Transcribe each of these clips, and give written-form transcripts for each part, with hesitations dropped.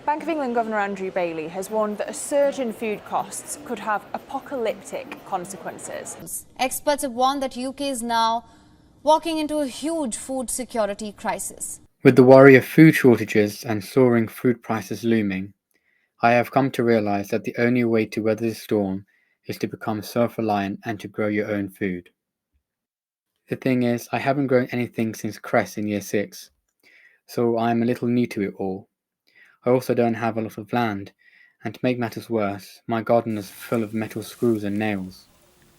Bank of England Governor Andrew Bailey has warned that a surge in food costs could have apocalyptic consequences. Experts have warned that UK is now walking into a huge food security crisis. With the worry of food shortages and soaring food prices looming, I have come to realise that the only way to weather the storm is to become self-reliant and to grow your own food. The thing is, I haven't grown anything since Cress in Year 6, so I am a little new to it all. I also don't have a lot of land, and to make matters worse, my garden is full of metal screws and nails.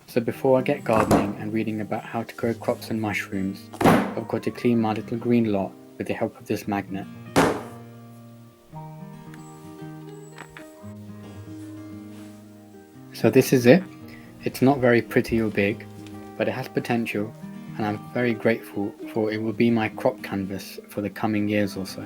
So before I get gardening and reading about how to grow crops and mushrooms, I've got to clean my little green lot with the help of this magnet. So this is it. It's not very pretty or big, but it has potential, and I'm very grateful for it will be my crop canvas for the coming years or so.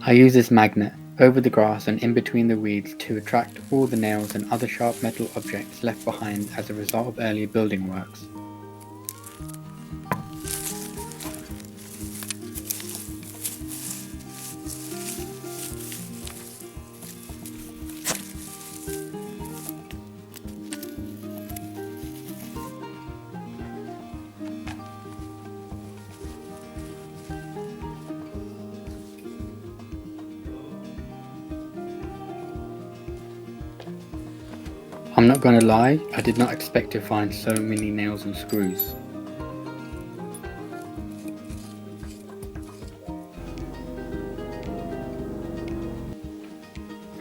I use this magnet over the grass and in between the weeds to attract all the nails and other sharp metal objects left behind as a result of earlier building works. I'm not gonna lie, I did not expect to find so many nails and screws.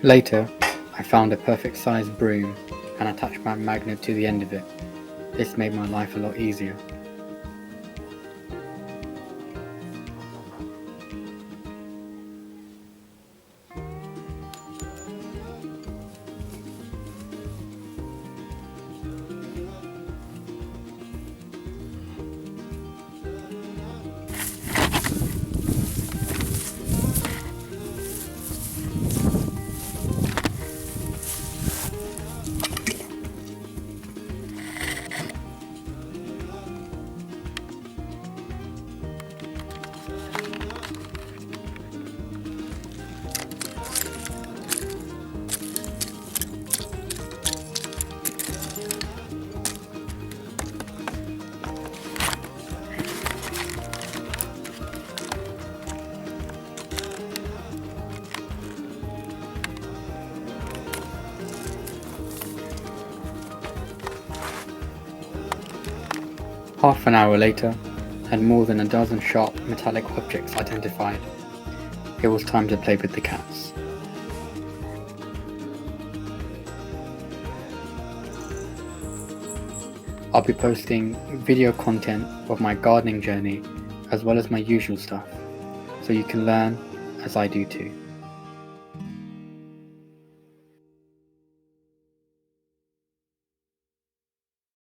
Later, I found a perfect sized broom and attached my magnet to the end of it. This made my life a lot easier. Half an hour later, and more than a dozen sharp metallic objects identified, it was time to play with the cats. I'll be posting video content of my gardening journey as well as my usual stuff, so you can learn as I do too.